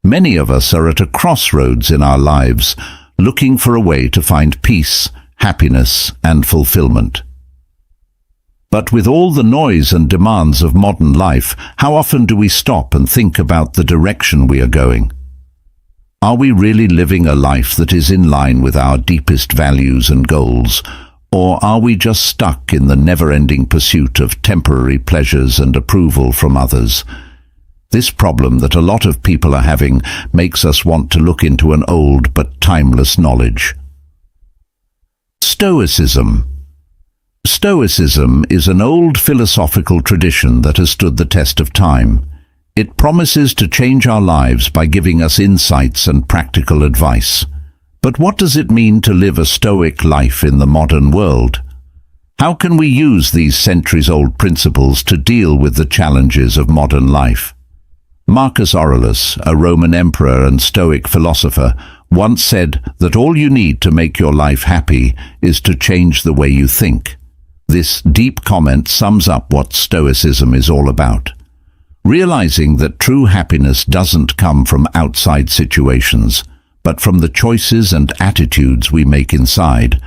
Many of us are at a crossroads in our lives, looking for a way to find peace, happiness, and fulfillment. But with all the noise and demands of modern life, how often do we stop and think about the direction we are going? Are we really living a life that is in line with our deepest values and goals, or are we just stuck in the never-ending pursuit of temporary pleasures and approval from others? This problem that a lot of people are having makes us want to look into an old but timeless knowledge. Stoicism. Stoicism is an old philosophical tradition that has stood the test of time. It promises to change our lives by giving us insights and practical advice. But what does it mean to live a Stoic life in the modern world? How can we use these centuries-old principles to deal with the challenges of modern life? Marcus Aurelius, a Roman emperor and Stoic philosopher, once said that all you need to make your life happy is to change the way you think. This deep comment sums up what Stoicism is all about. Realizing that true happiness doesn't come from outside situations, but from the choices and attitudes we make inside,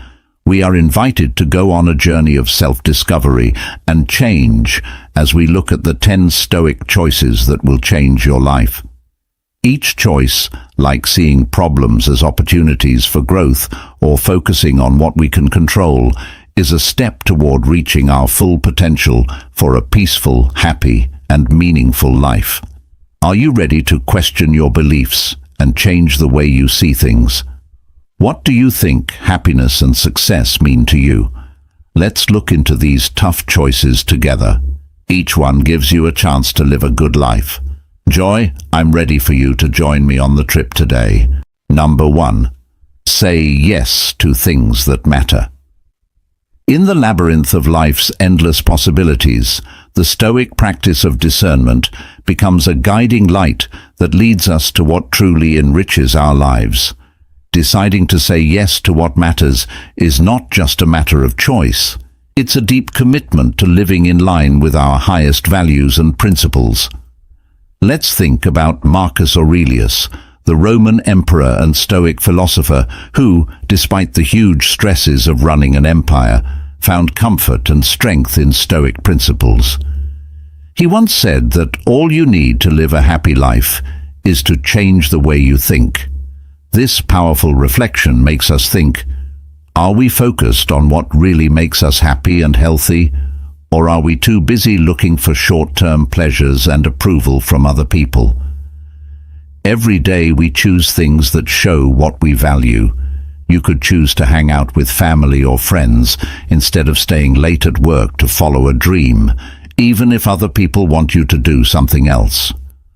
we are invited to go on a journey of self-discovery and change as we look at the 10 Stoic choices that will change your life. Each choice, like seeing problems as opportunities for growth or focusing on what we can control, is a step toward reaching our full potential for a peaceful, happy, and meaningful life. Are you ready to question your beliefs and change the way you see things? What do you think happiness and success mean to you? Let's look into these tough choices together. Each one gives you a chance to live a good life. Joy, I'm ready for you to join me on the trip today. Number 1. Say yes to things that matter. In the labyrinth of life's endless possibilities, the Stoic practice of discernment becomes a guiding light that leads us to what truly enriches our lives. Deciding to say yes to what matters is not just a matter of choice. It's a deep commitment to living in line with our highest values and principles. Let's think about Marcus Aurelius, the Roman emperor and Stoic philosopher who, despite the huge stresses of running an empire, found comfort and strength in Stoic principles. He once said that all you need to live a happy life is to change the way you think. This powerful reflection makes us think, are we focused on what really makes us happy and healthy, or are we too busy looking for short-term pleasures and approval from other people? Every day we choose things that show what we value. You could choose to hang out with family or friends instead of staying late at work to follow a dream, even if other people want you to do something else.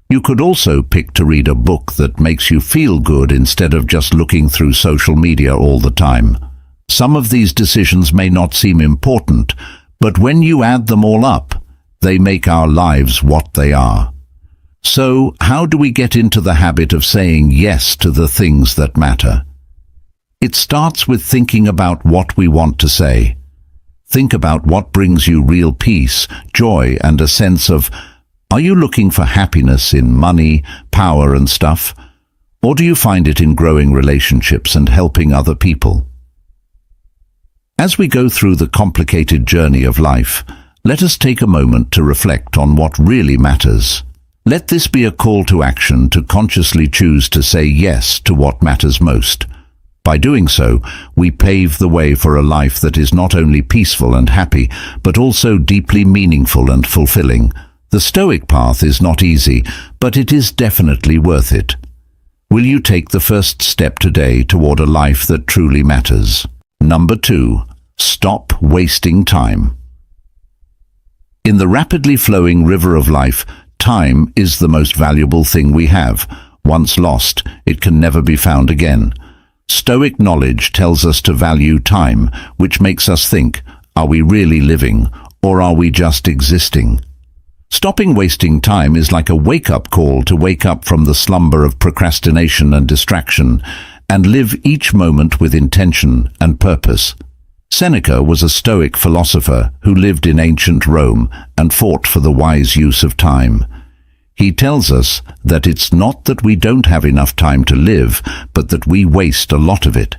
You could also pick to read a book that makes you feel good instead of just looking through social media all the time. Some of these decisions may not seem important, but when you add them all up, they make our lives what they are. So, how do we get into the habit of saying yes to the things that matter? It starts with thinking about what we want to say. Think about what brings you real peace, joy, and a sense of, are you looking for happiness in money, power, and stuff? Or do you find it in growing relationships and helping other people? As we go through the complicated journey of life, let us take a moment to reflect on what really matters. Let this be a call to action to consciously choose to say yes to what matters most. By doing so, we pave the way for a life that is not only peaceful and happy, but also deeply meaningful and fulfilling. The Stoic path is not easy, but it is definitely worth it. Will you take the first step today toward a life that truly matters? Number 2. Stop wasting time. In the rapidly flowing river of life, time is the most valuable thing we have. Once lost, it can never be found again. Stoic knowledge tells us to value time, which makes us think, are we really living, or are we just existing? Stopping wasting time is like a wake-up call to wake up from the slumber of procrastination and distraction, and live each moment with intention and purpose. Seneca was a Stoic philosopher who lived in ancient Rome and fought for the wise use of time. He tells us that it's not that we don't have enough time to live, but that we waste a lot of it.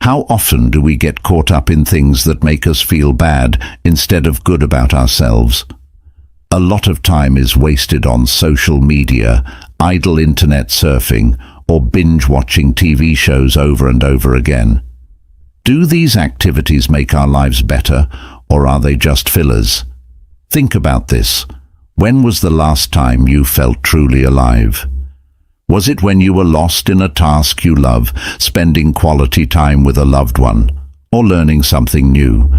How often do we get caught up in things that make us feel bad instead of good about ourselves? A lot of time is wasted on social media, idle internet surfing, or binge-watching TV shows over and over again. Do these activities make our lives better, or are they just fillers? Think about this. When was the last time you felt truly alive? Was it when you were lost in a task you love, spending quality time with a loved one, or learning something new?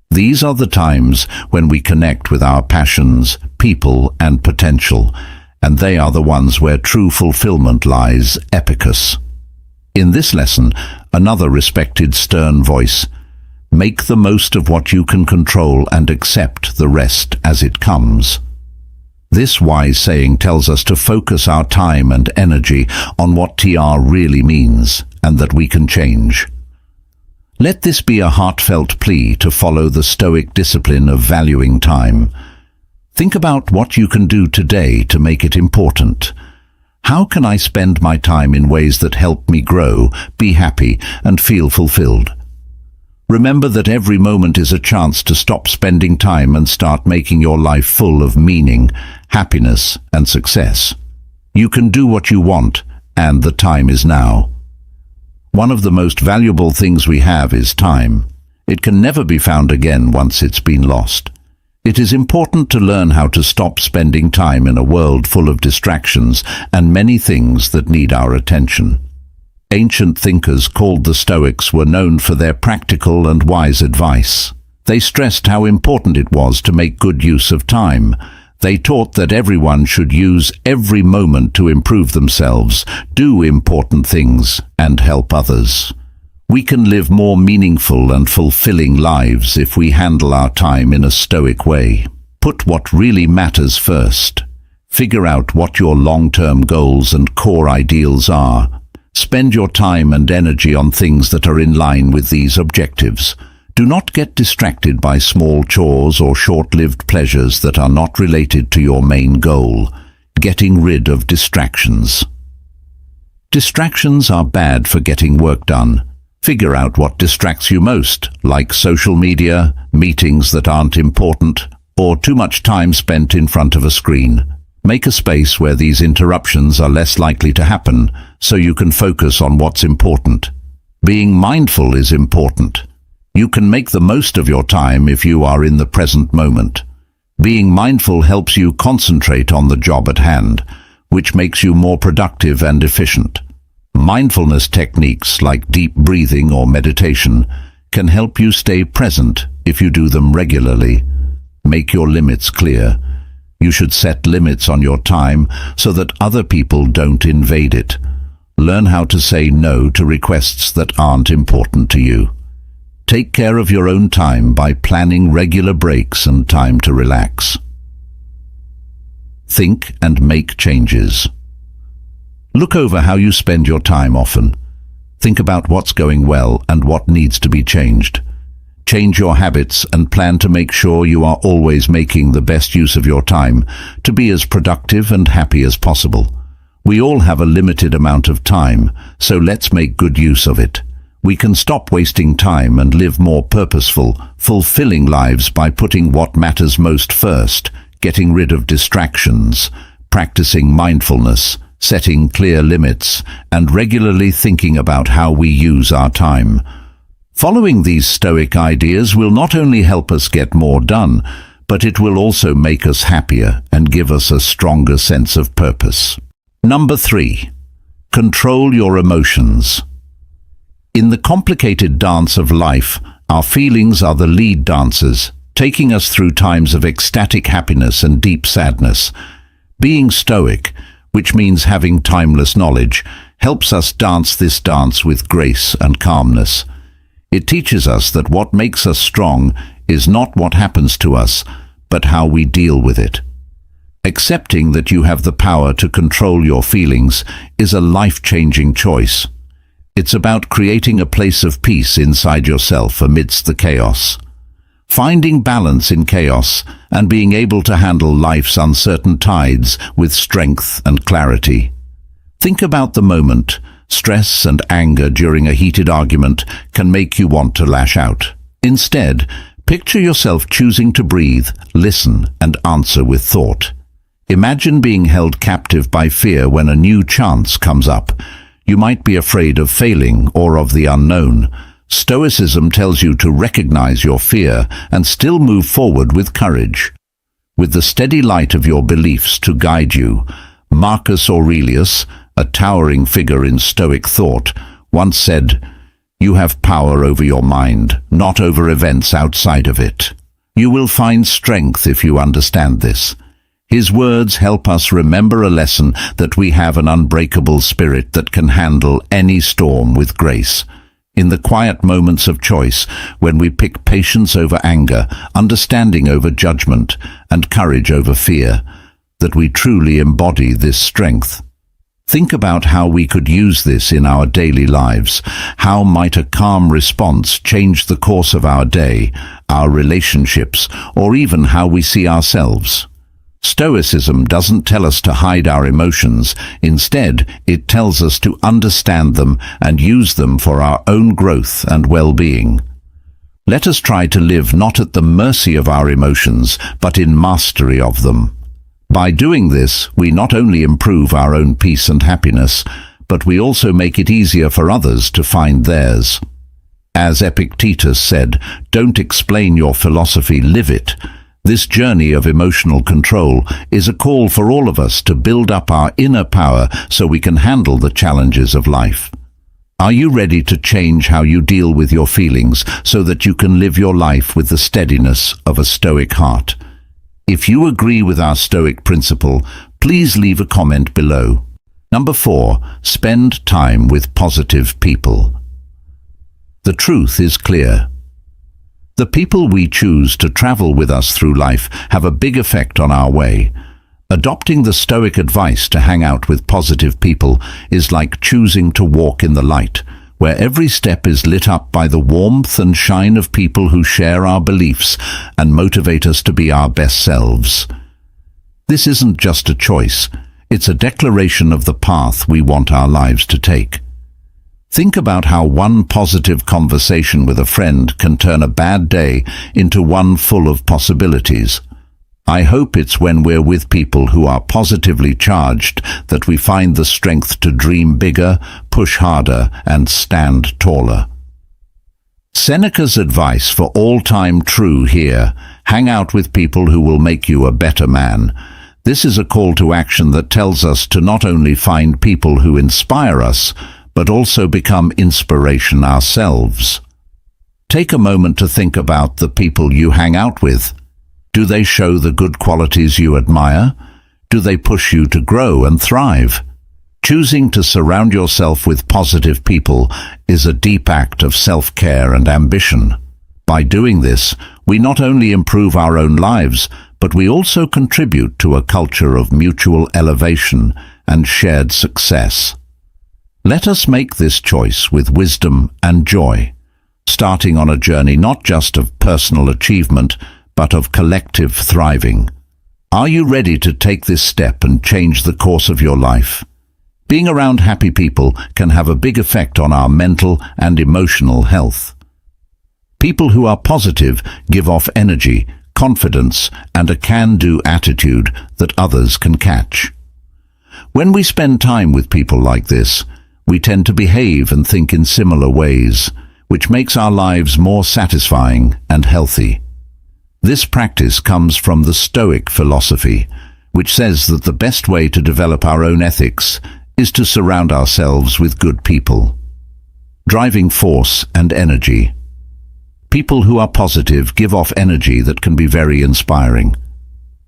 These are the times when we connect with our passions, people, and potential, and they are the ones where true fulfillment lies. Epicus. In this lesson, another respected stern voice: make the most of what you can control and accept the rest as it comes. This wise saying tells us to focus our time and energy on what TR really means, and that we can change. Let this be a heartfelt plea to follow the Stoic discipline of valuing time. Think about what you can do today to make it important. How can I spend my time in ways that help me grow, be happy, and feel fulfilled? Remember that every moment is a chance to stop spending time and start making your life full of meaning, happiness, and success. You can do what you want, and the time is now. One of the most valuable things we have is time. It can never be found again once it's been lost. It is important to learn how to stop spending time in a world full of distractions and many things that need our attention. Ancient thinkers called the Stoics were known for their practical and wise advice. They stressed how important it was to make good use of time. They taught that everyone should use every moment to improve themselves, do important things, and help others. We can live more meaningful and fulfilling lives if we handle our time in a Stoic way. Put what really matters first. Figure out what your long-term goals and core ideals are. Spend your time and energy on things that are in line with these objectives. Do not get distracted by small chores or short-lived pleasures that are not related to your main goal. Getting rid of distractions. Distractions are bad for getting work done. Figure out what distracts you most, like social media, meetings that aren't important, or too much time spent in front of a screen. Make a space where these interruptions are less likely to happen, so you can focus on what's important. Being mindful is important. You can make the most of your time if you are in the present moment. Being mindful helps you concentrate on the job at hand, which makes you more productive and efficient. Mindfulness techniques like deep breathing or meditation can help you stay present if you do them regularly. Make your limits clear. You should set limits on your time so that other people don't invade it. Learn how to say no to requests that aren't important to you. Take care of your own time by planning regular breaks and time to relax. Think and make changes. Look over how you spend your time often. Think about what's going well and what needs to be changed. Change your habits and plan to make sure you are always making the best use of your time to be as productive and happy as possible. We all have a limited amount of time, so let's make good use of it. We can stop wasting time and live more purposeful, fulfilling lives by putting what matters most first, getting rid of distractions, practicing mindfulness, setting clear limits, and regularly thinking about how we use our time. Following these Stoic ideas will not only help us get more done, but it will also make us happier and give us a stronger sense of purpose. Number 3. Control your emotions. In the complicated dance of life, our feelings are the lead dancers, taking us through times of ecstatic happiness and deep sadness. Being Stoic, which means having timeless knowledge, helps us dance this dance with grace and calmness. It teaches us that what makes us strong is not what happens to us, but how we deal with it. Accepting that you have the power to control your feelings is a life-changing choice. It's about creating a place of peace inside yourself amidst the chaos. finding balance in chaos, and being able to handle life's uncertain tides with strength and clarity. Think about the moment. Stress and anger during a heated argument can make you want to lash out. Instead, picture yourself choosing to breathe, listen, and answer with thought. Imagine being held captive by fear when a new chance comes up. You might be afraid of failing or of the unknown. Stoicism tells you to recognize your fear and still move forward with courage. With the steady light of your beliefs to guide you, Marcus Aurelius, a towering figure in Stoic thought, once said, "You have power over your mind, not over events outside of it. You will find strength if you understand this." His words help us remember a lesson that we have an unbreakable spirit that can handle any storm with grace. In the quiet moments of choice, when we pick patience over anger, understanding over judgment, and courage over fear, that we truly embody this strength. Think about how we could use this in our daily lives. How might a calm response change the course of our day, our relationships, or even how we see ourselves? Stoicism doesn't tell us to hide our emotions. Instead, it tells us to understand them and use them for our own growth and well-being. Let us try to live not at the mercy of our emotions, but in mastery of them. By doing this, we not only improve our own peace and happiness, but we also make it easier for others to find theirs. As Epictetus said, "Don't explain your philosophy, live it." This journey of emotional control is a call for all of us to build up our inner power so we can handle the challenges of life. Are you ready to change how you deal with your feelings so that you can live your life with the steadiness of a Stoic heart? If you agree with our Stoic principle, please leave a comment below. Number 4, spend time with positive people. The truth is clear. The people we choose to travel with us through life have a big effect on our way. Adopting the Stoic advice to hang out with positive people is like choosing to walk in the light, where every step is lit up by the warmth and shine of people who share our beliefs and motivate us to be our best selves. This isn't just a choice, it's a declaration of the path we want our lives to take. Think about how one positive conversation with a friend can turn a bad day into one full of possibilities. I hope it's when we're with people who are positively charged that we find the strength to dream bigger, push harder, and stand taller. Seneca's advice for all time true here: hang out with people who will make you a better man. This is a call to action that tells us to not only find people who inspire us, but also become inspiration ourselves. Take a moment to think about the people you hang out with. Do they show the good qualities you admire? Do they push you to grow and thrive? Choosing to surround yourself with positive people is a deep act of self-care and ambition. By doing this, we not only improve our own lives, but we also contribute to a culture of mutual elevation and shared success. Let us make this choice with wisdom and joy, starting on a journey not just of personal achievement, but of collective thriving. Are you ready to take this step and change the course of your life? Being around happy people can have a big effect on our mental and emotional health. People who are positive give off energy, confidence, and a can-do attitude that others can catch. When we spend time with people like this, we tend to behave and think in similar ways, which makes our lives more satisfying and healthy. This practice comes from the Stoic philosophy, which says that the best way to develop our own ethics is to surround ourselves with good people. Driving force and energy. People who are positive give off energy that can be very inspiring.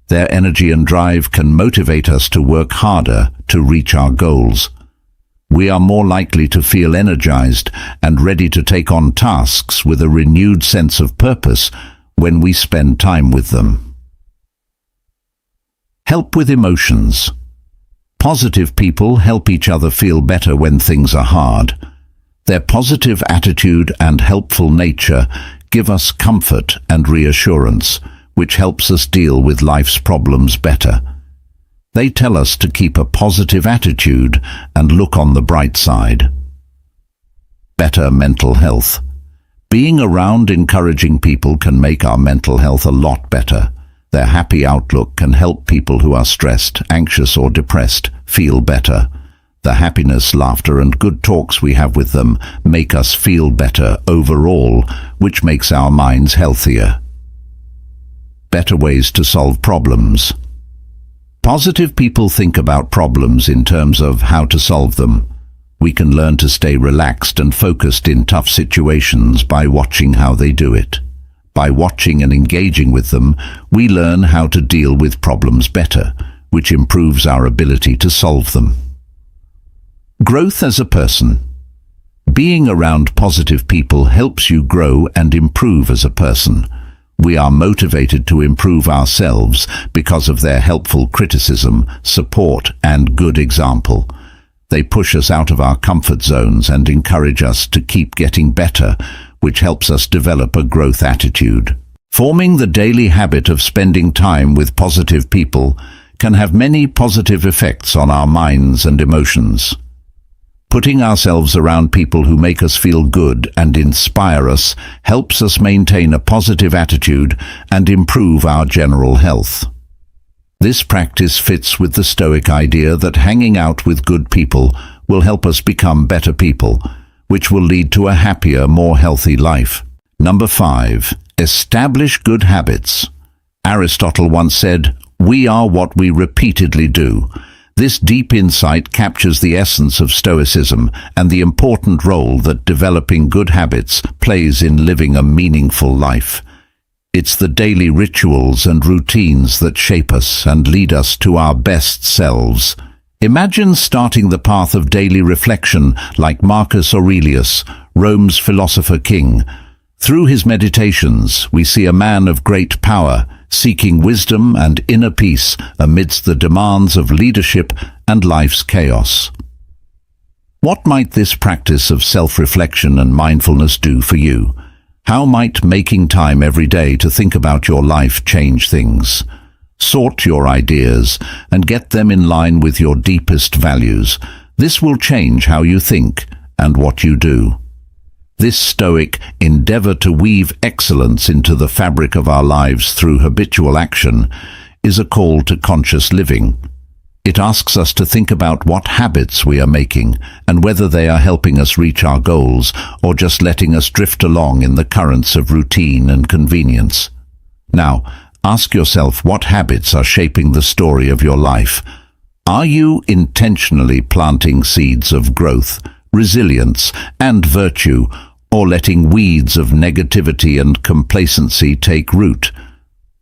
Their energy and drive can motivate us to work harder to reach our goals. We are more likely to feel energized and ready to take on tasks with a renewed sense of purpose when we spend time with them. Help with emotions. Positive people help each other feel better when things are hard. Their positive attitude and helpful nature give us comfort and reassurance, which helps us deal with life's problems better. They tell us to keep a positive attitude and look on the bright side. Better mental health. Being around encouraging people can make our mental health a lot better. Their happy outlook can help people who are stressed, anxious or depressed feel better. The happiness, laughter and good talks we have with them make us feel better overall, which makes our minds healthier. Better ways to solve problems. Positive people think about problems in terms of how to solve them. We can learn to stay relaxed and focused in tough situations by watching how they do it. By watching and engaging with them, we learn how to deal with problems better, which improves our ability to solve them. Growth as a person. Being around positive people helps you grow and improve as a person. We are motivated to improve ourselves because of their helpful criticism, support, and good example. They push us out of our comfort zones and encourage us to keep getting better, which helps us develop a growth attitude. Forming the daily habit of spending time with positive people can have many positive effects on our minds and emotions. Putting ourselves around people who make us feel good and inspire us helps us maintain a positive attitude and improve our general health. This practice fits with the Stoic idea that hanging out with good people will help us become better people, which will lead to a happier, more healthy life. Number 5. Establish good habits. Aristotle once said, "We are what we repeatedly do." This deep insight captures the essence of Stoicism and the important role that developing good habits plays in living a meaningful life. It's the daily rituals and routines that shape us and lead us to our best selves. Imagine starting the path of daily reflection like Marcus Aurelius, Rome's philosopher king. Through his meditations, we see a man of great power, seeking wisdom and inner peace amidst the demands of leadership and life's chaos. What might this practice of self-reflection and mindfulness do for you? How might making time every day to think about your life change things? Sort your ideas and get them in line with your deepest values. This will change how you think and what you do. This Stoic endeavor to weave excellence into the fabric of our lives through habitual action is a call to conscious living. It asks us to think about what habits we are making and whether they are helping us reach our goals or just letting us drift along in the currents of routine and convenience. Now, ask yourself what habits are shaping the story of your life. Are you intentionally planting seeds of growth, resilience, and virtue, or letting weeds of negativity and complacency take root?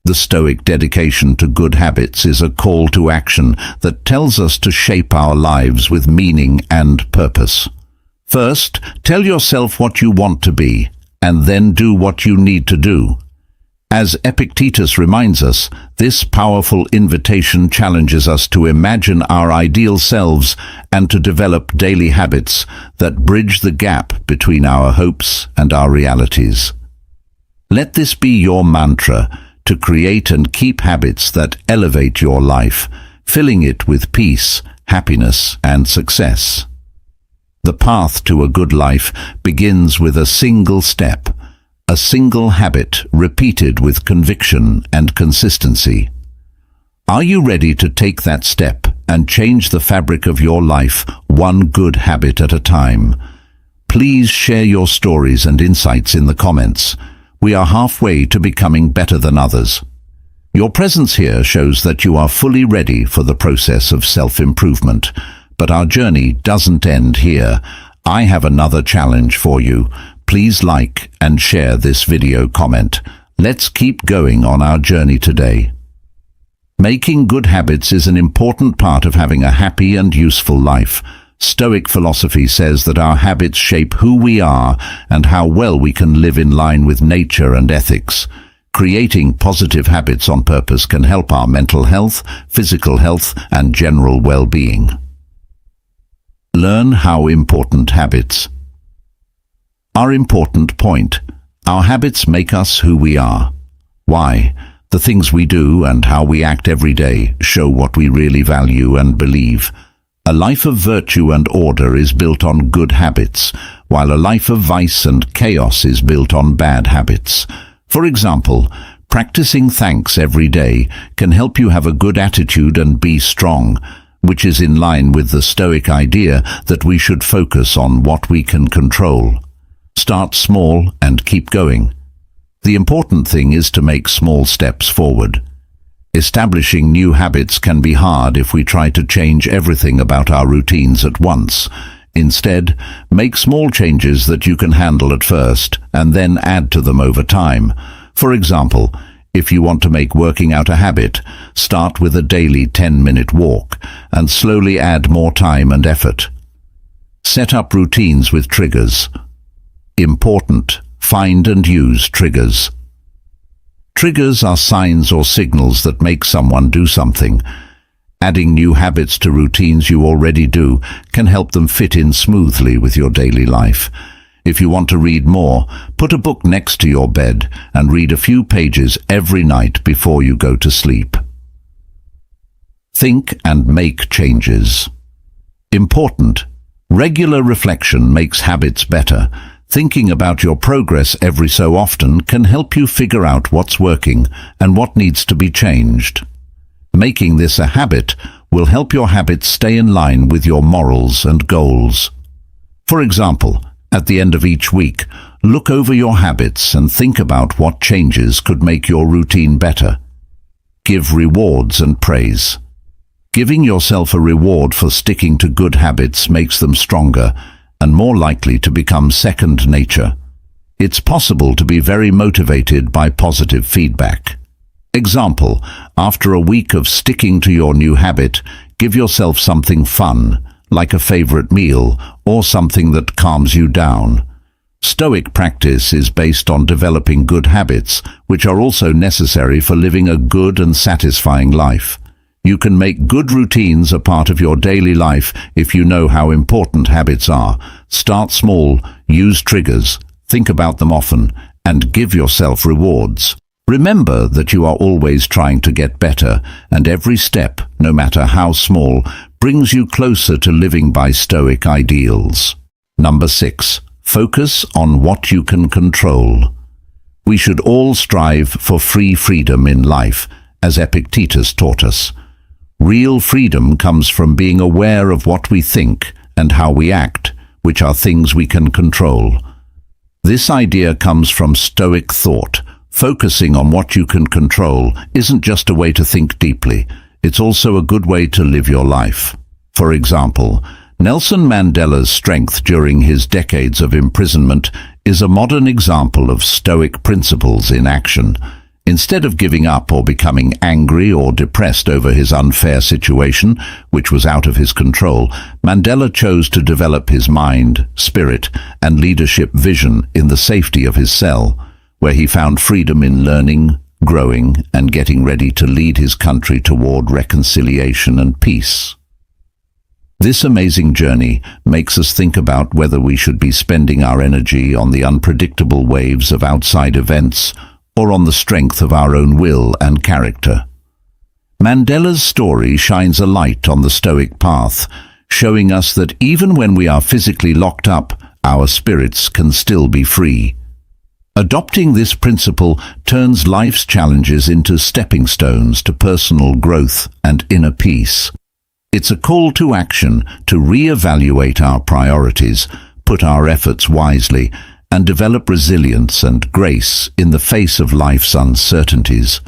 The Stoic dedication to good habits is a call to action that tells us to shape our lives with meaning and purpose. First, tell yourself what you want to be, and then do what you need to do. As Epictetus reminds us, this powerful invitation challenges us to imagine our ideal selves and to develop daily habits that bridge the gap between our hopes and our realities. Let this be your mantra, to create and keep habits that elevate your life, filling it with peace, happiness, and success. The path to a good life begins with a single step, a single habit repeated with conviction and consistency. Are you ready to take that step and change the fabric of your life one good habit at a time? Please share your stories and insights in the comments. We are halfway to becoming better than others. Your presence here shows that you are fully ready for the process of self-improvement. But our journey doesn't end here. I have another challenge for you. Please like and share this video comment. Let's keep going on our journey today. Making good habits is an important part of having a happy and useful life. Stoic philosophy says that our habits shape who we are and how well we can live in line with nature and ethics. Creating positive habits on purpose can help our mental health, physical health, and general well-being. Learn how important habits are. Important point. Our habits make us who we are. Why? The things we do and how we act every day show what we really value and believe. A life of virtue and order is built on good habits, while a life of vice and chaos is built on bad habits. For example, practicing thanks every day can help you have a good attitude and be strong, which is in line with the Stoic idea that we should focus on what we can control. Start small and keep going. The important thing is to make small steps forward. Establishing new habits can be hard if we try to change everything about our routines at once. Instead, make small changes that you can handle at first and then add to them over time. For example, if you want to make working out a habit, start with a daily 10-minute walk and slowly add more time and effort. Set up routines with triggers. Important: find and use triggers. Triggers are signs or signals that make someone do something. Adding new habits to routines you already do can help them fit in smoothly with your daily life. If you want to read more, put a book next to your bed and read a few pages every night before you go to sleep. Think and make changes. Important: regular reflection makes habits better. Thinking about your progress every so often can help you figure out what's working and what needs to be changed. Making this a habit will help your habits stay in line with your morals and goals. For example, at the end of each week, look over your habits and think about what changes could make your routine better. Give rewards and praise. Giving yourself a reward for sticking to good habits makes them stronger and more likely to become second nature. It's possible to be very motivated by positive feedback. Example: after a week of sticking to your new habit, give yourself something fun, like a favorite meal or something that calms you down. Stoic practice is based on developing good habits, which are also necessary for living a good and satisfying life. You can make good routines a part of your daily life if you know how important habits are. Start small, use triggers, think about them often, and give yourself rewards. Remember that you are always trying to get better, and every step, no matter how small, brings you closer to living by Stoic ideals. Number 6. Focus on what you can control. We should all strive for freedom in life, as Epictetus taught us. Real freedom comes from being aware of what we think and how we act, which are things we can control. This idea comes from Stoic thought. Focusing on what you can control isn't just a way to think deeply, it's also a good way to live your life. For example, Nelson Mandela's strength during his decades of imprisonment is a modern example of Stoic principles in action. Instead of giving up or becoming angry or depressed over his unfair situation, which was out of his control, Mandela chose to develop his mind, spirit, and leadership vision in the safety of his cell, where he found freedom in learning, growing, and getting ready to lead his country toward reconciliation and peace. This amazing journey makes us think about whether we should be spending our energy on the unpredictable waves of outside events or on the strength of our own will and character. Mandela's story shines a light on the Stoic path, showing us that even when we are physically locked up, our spirits can still be free. Adopting this principle turns life's challenges into stepping stones to personal growth and inner peace. It's a call to action to re-evaluate our priorities, put our efforts wisely, and develop resilience and grace in the face of life's uncertainties.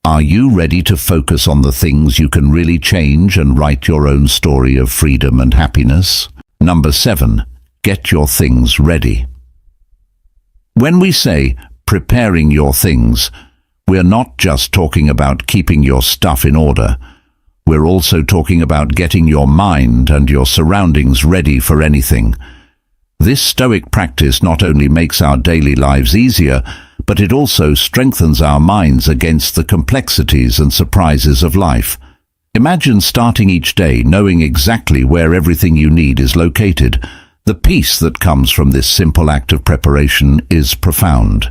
Are you ready to focus on the things you can really change and write your own story of freedom and happiness? Number 7. Get your things ready. When we say preparing your things, we're not just talking about keeping your stuff in order. We're also talking about getting your mind and your surroundings ready for anything. This Stoic practice not only makes our daily lives easier, but it also strengthens our minds against the complexities and surprises of life. Imagine starting each day knowing exactly where everything you need is located. The peace that comes from this simple act of preparation is profound.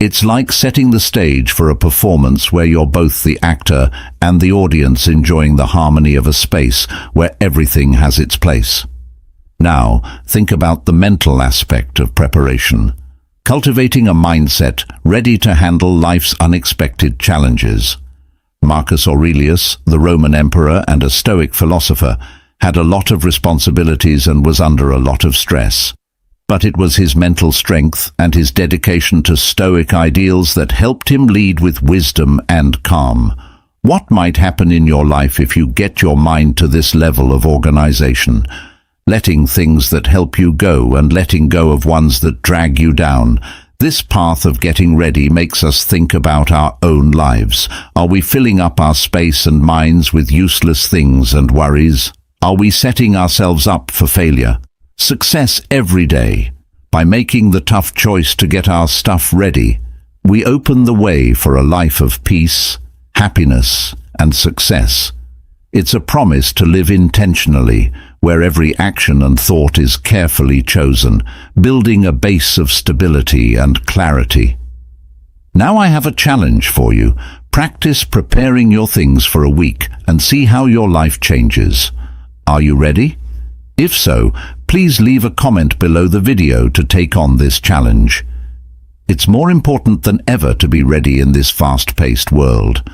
It's like setting the stage for a performance where you're both the actor and the audience, enjoying the harmony of a space where everything has its place. Now, think about the mental aspect of preparation. Cultivating a mindset ready to handle life's unexpected challenges. Marcus Aurelius, the Roman emperor and a Stoic philosopher, had a lot of responsibilities and was under a lot of stress. But it was his mental strength and his dedication to Stoic ideals that helped him lead with wisdom and calm. What might happen in your life if you get your mind to this level of organization? Letting things that help you go and letting go of ones that drag you down. This path of getting ready makes us think about our own lives. Are we filling up our space and minds with useless things and worries? Are we setting ourselves up for failure? Success every day. By making the tough choice to get our stuff ready, we open the way for a life of peace, happiness, and success. It's a promise to live intentionally, where every action and thought is carefully chosen, building a base of stability and clarity. Now I have a challenge for you. Practice preparing your things for a week and see how your life changes. Are you ready? If so, please leave a comment below the video to take on this challenge. It's more important than ever to be ready in this fast-paced world.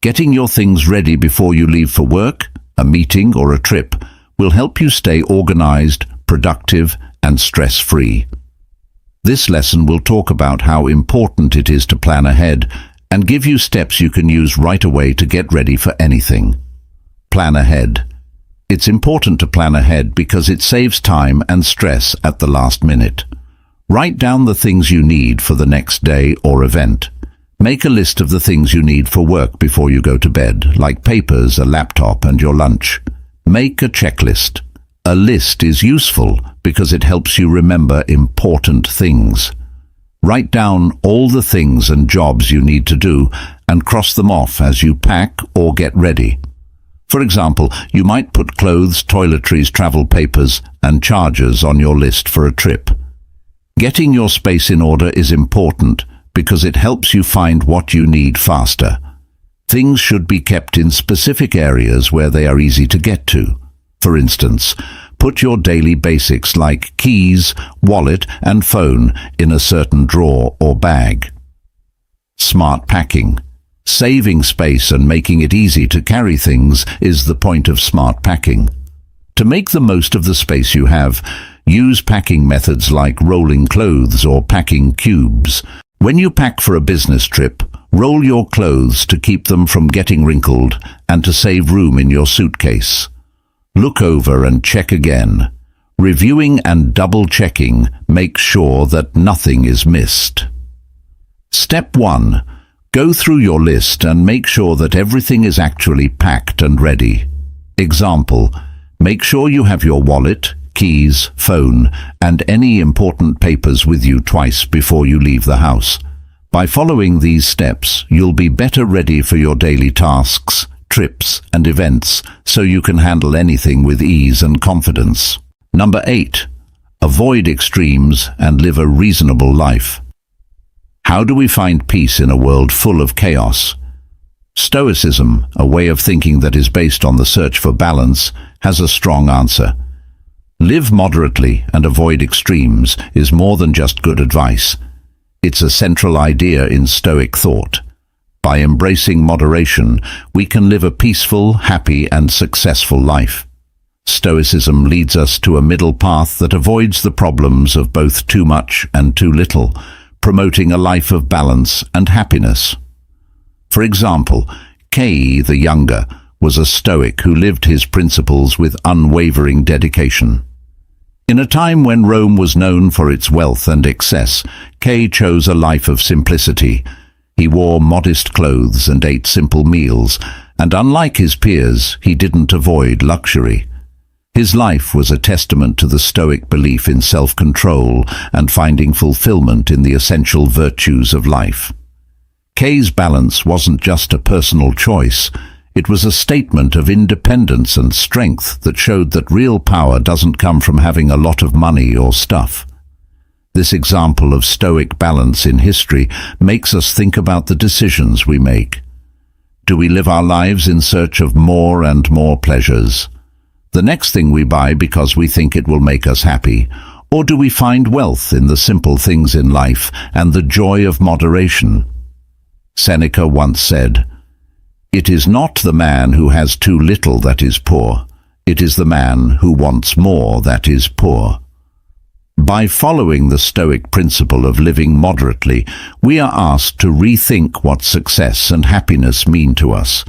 Getting your things ready before you leave for work, a meeting, or a trip will help you stay organized, productive, and stress-free. This lesson will talk about how important it is to plan ahead and give you steps you can use right away to get ready for anything. Plan ahead. It's important to plan ahead because it saves time and stress at the last minute. Write down the things you need for the next day or event. Make a list of the things you need for work before you go to bed, like papers, a laptop, and your lunch. Make a checklist. A list is useful because it helps you remember important things. Write down all the things and jobs you need to do and cross them off as you pack or get ready. For example, you might put clothes, toiletries, travel papers, and chargers on your list for a trip. Getting your space in order is important because it helps you find what you need faster. Things should be kept in specific areas where they are easy to get to. For instance, put your daily basics like keys, wallet, and phone in a certain drawer or bag. Smart packing. Saving space and making it easy to carry things is the point of smart packing. To make the most of the space you have, use packing methods like rolling clothes or packing cubes. When you pack for a business trip, roll your clothes to keep them from getting wrinkled and to save room in your suitcase. Look over and check again. Reviewing and double-checking makes sure that nothing is missed. Step 1. Go through your list and make sure that everything is actually packed and ready. Example, make sure you have your wallet, keys, phone, and any important papers with you twice before you leave the house. By following these steps, you'll be better ready for your daily tasks, trips, and events, so you can handle anything with ease and confidence. Number 8. Avoid extremes and live a reasonable life. How do we find peace in a world full of chaos? Stoicism, a way of thinking that is based on the search for balance, has a strong answer. Live moderately and avoid extremes is more than just good advice. It's a central idea in Stoic thought. By embracing moderation, we can live a peaceful, happy, and successful life. Stoicism leads us to a middle path that avoids the problems of both too much and too little, promoting a life of balance and happiness. For example, Cai the Younger was a Stoic who lived his principles with unwavering dedication. In a time when Rome was known for its wealth and excess, Cai chose a life of simplicity. He wore modest clothes and ate simple meals, and unlike his peers, he didn't avoid luxury. His life was a testament to the Stoic belief in self-control and finding fulfillment in the essential virtues of life. Cai's balance wasn't just a personal choice, It was a statement of independence and strength that showed that real power doesn't come from having a lot of money or stuff. This example of Stoic balance in history makes us think about the decisions we make. Do we live our lives in search of more and more pleasures? The next thing we buy because we think it will make us happy? Or do we find wealth in the simple things in life and the joy of moderation? Seneca once said, "It is not the man who has too little that is poor. It is the man who wants more that is poor." By following the Stoic principle of living moderately, we are asked to rethink what success and happiness mean to us.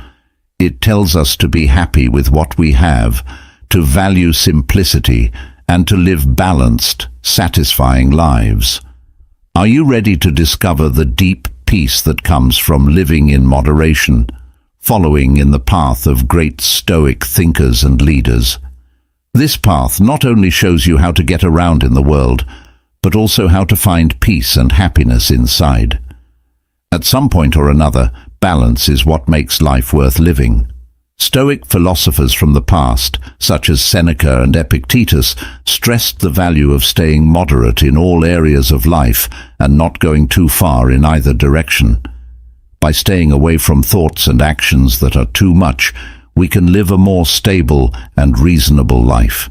It tells us to be happy with what we have, to value simplicity, and to live balanced, satisfying lives. Are you ready to discover the deep peace that comes from living in moderation, following in the path of great Stoic thinkers and leaders? This path not only shows you how to get around in the world, but also how to find peace and happiness inside. At some point or another, balance is what makes life worth living. Stoic philosophers from the past, such as Seneca and Epictetus, stressed the value of staying moderate in all areas of life and not going too far in either direction. By staying away from thoughts and actions that are too much, we can live a more stable and reasonable life.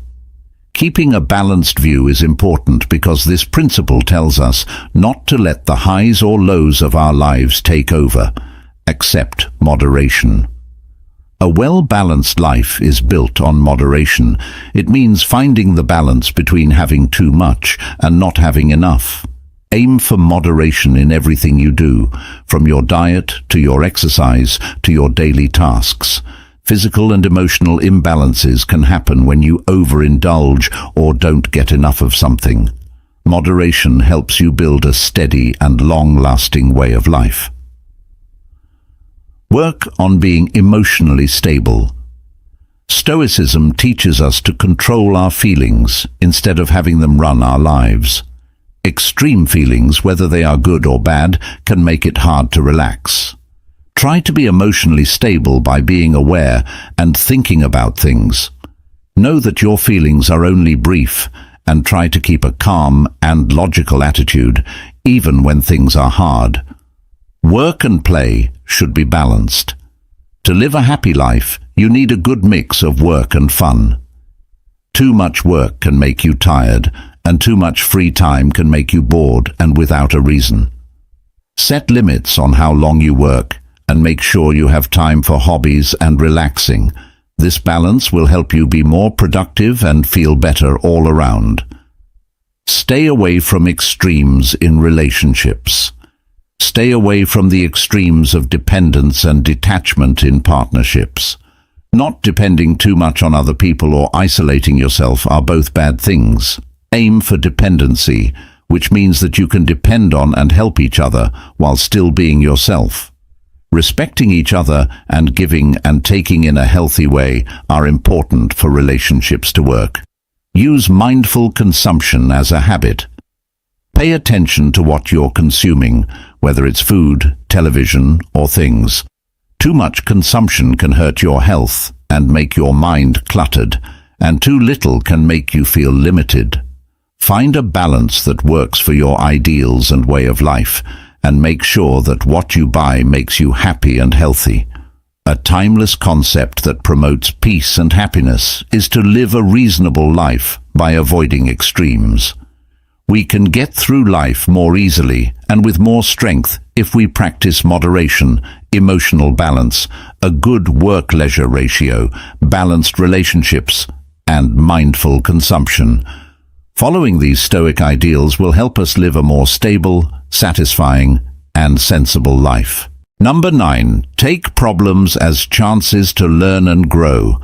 Keeping a balanced view is important because this principle tells us not to let the highs or lows of our lives take over. Accept moderation. A well-balanced life is built on moderation. It means finding the balance between having too much and not having enough. Aim for moderation in everything you do, from your diet to your exercise to your daily tasks. Physical and emotional imbalances can happen when you overindulge or don't get enough of something. Moderation helps you build a steady and long-lasting way of life. Work on being emotionally stable. Stoicism teaches us to control our feelings instead of having them run our lives. Extreme feelings, whether they are good or bad, can make it hard to relax. Try to be emotionally stable by being aware and thinking about things. Know that your feelings are only brief and try to keep a calm and logical attitude even when things are hard. Work and play should be balanced. To live a happy life, you need a good mix of work and fun. Too much work can make you tired, and too much free time can make you bored and without a reason. Set limits on how long you work, and make sure you have time for hobbies and relaxing. This balance will help you be more productive and feel better all around. Stay away from extremes in relationships. Stay away from the extremes of dependence and detachment in partnerships. Not depending too much on other people or isolating yourself are both bad things. Aim for dependency, which means that you can depend on and help each other while still being yourself. Respecting each other and giving and taking in a healthy way are important for relationships to work. Use mindful consumption as a habit. Pay attention to what you're consuming, whether it's food, television, or things. Too much consumption can hurt your health and make your mind cluttered, and too little can make you feel limited. Find a balance that works for your ideals and way of life, and make sure that what you buy makes you happy and healthy. A timeless concept that promotes peace and happiness is to live a reasonable life by avoiding extremes. We can get through life more easily and with more strength if we practice moderation, emotional balance, a good work-leisure ratio, balanced relationships, and mindful consumption. Following these Stoic ideals will help us live a more stable, satisfying, and sensible life. Number 9. Take problems as chances to learn and grow.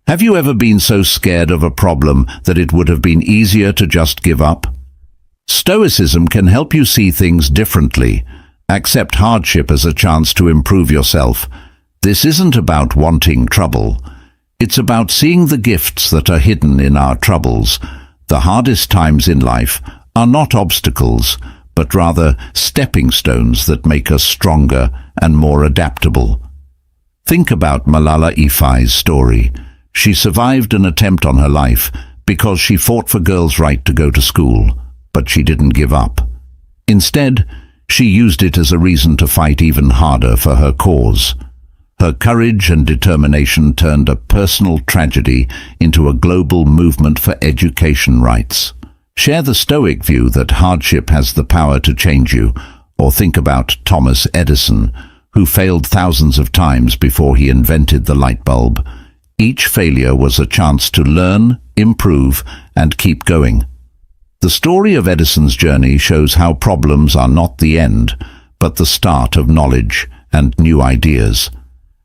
Have you ever been so scared of a problem that it would have been easier to just give up? Stoicism can help you see things differently. Accept hardship as a chance to improve yourself. This isn't about wanting trouble. It's about seeing the gifts that are hidden in our troubles. The hardest times in life are not obstacles, but rather stepping stones that make us stronger and more adaptable. Think about Malala Yousafzai's story. She survived an attempt on her life because she fought for girls' right to go to school, but she didn't give up. Instead, she used it as a reason to fight even harder for her cause. Her courage and determination turned a personal tragedy into a global movement for education rights. Share the Stoic view that hardship has the power to change you, or think about Thomas Edison, who failed thousands of times before he invented the light bulb. Each failure was a chance to learn, improve, and keep going. The story of Edison's journey shows how problems are not the end, but the start of knowledge and new ideas.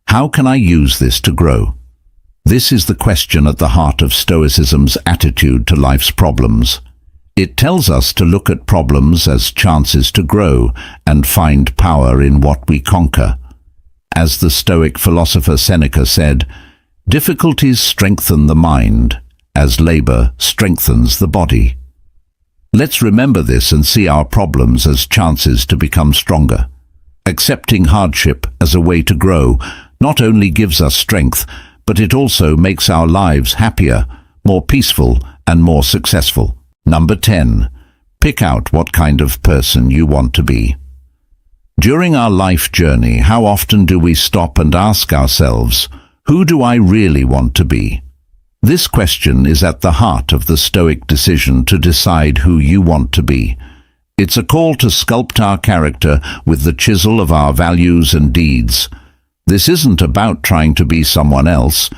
How can I use this to grow? This is the question at the heart of Stoicism's attitude to life's problems. It tells us to look at problems as chances to grow and find power in what we conquer. As the Stoic philosopher Seneca said, "Difficulties strengthen the mind, as labor strengthens the body." Let's remember this and see our problems as chances to become stronger. Accepting hardship as a way to grow not only gives us strength, but it also makes our lives happier, more peaceful, and more successful. Number 10. Pick out what kind of person you want to be. During our life journey, how often do we stop and ask ourselves, who do I really want to be? This question is at the heart of the Stoic decision to decide who you want to be. It's a call to sculpt our character with the chisel of our values and deeds. This isn't about trying to be someone else.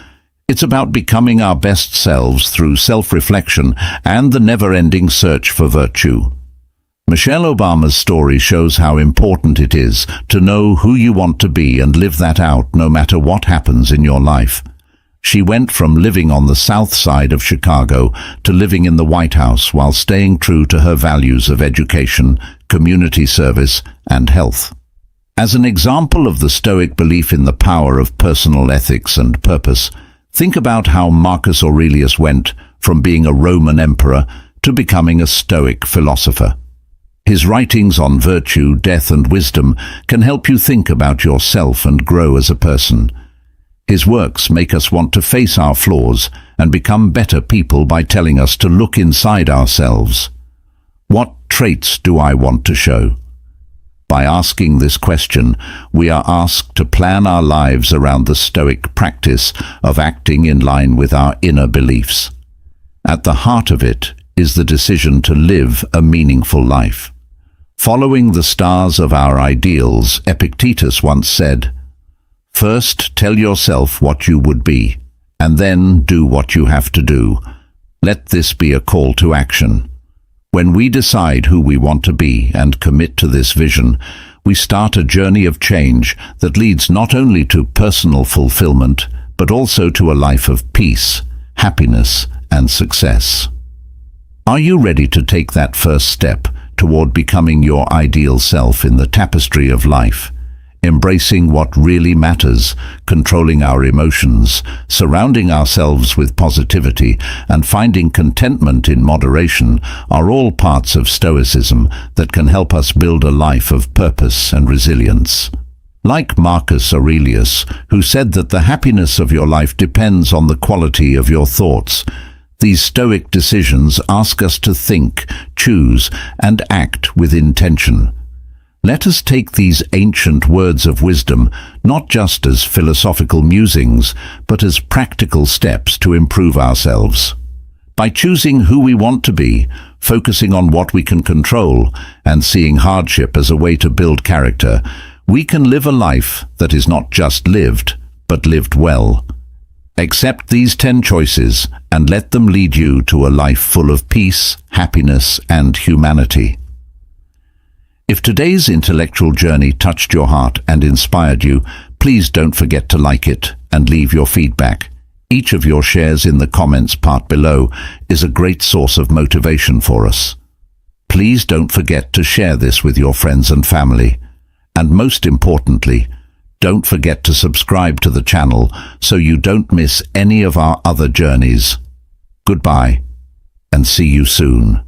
It's about becoming our best selves through self-reflection and the never-ending search for virtue. Michelle Obama's story shows how important it is to know who you want to be and live that out no matter what happens in your life. She went from living on the south side of Chicago to living in the White House while staying true to her values of education, community service, and health. As an example of the Stoic belief in the power of personal ethics and purpose, think about how Marcus Aurelius went from being a Roman emperor to becoming a Stoic philosopher. His writings on virtue, death, and wisdom can help you think about yourself and grow as a person. His works make us want to face our flaws and become better people by telling us to look inside ourselves. What traits do I want to show? By asking this question, we are asked to plan our lives around the Stoic practice of acting in line with our inner beliefs. At the heart of it is the decision to live a meaningful life. Following the stars of our ideals, Epictetus once said, "First tell yourself what you would be, and then do what you have to do. Let this be a call to action." When we decide who we want to be and commit to this vision, we start a journey of change that leads not only to personal fulfillment, but also to a life of peace, happiness, and success. Are you ready to take that first step toward becoming your ideal self in the tapestry of life? Embracing what really matters, controlling our emotions, surrounding ourselves with positivity, and finding contentment in moderation are all parts of Stoicism that can help us build a life of purpose and resilience. Like Marcus Aurelius, who said that the happiness of your life depends on the quality of your thoughts, these Stoic decisions ask us to think, choose, and act with intention. Let us take these ancient words of wisdom not just as philosophical musings, but as practical steps to improve ourselves. By choosing who we want to be, focusing on what we can control, and seeing hardship as a way to build character, we can live a life that is not just lived, but lived well. Accept these 10 choices and let them lead you to a life full of peace, happiness, and humanity. If today's intellectual journey touched your heart and inspired you, please don't forget to like it and leave your feedback. Each of your shares in the comments part below is a great source of motivation for us. Please don't forget to share this with your friends and family. And most importantly, don't forget to subscribe to the channel so you don't miss any of our other journeys. Goodbye, and see you soon.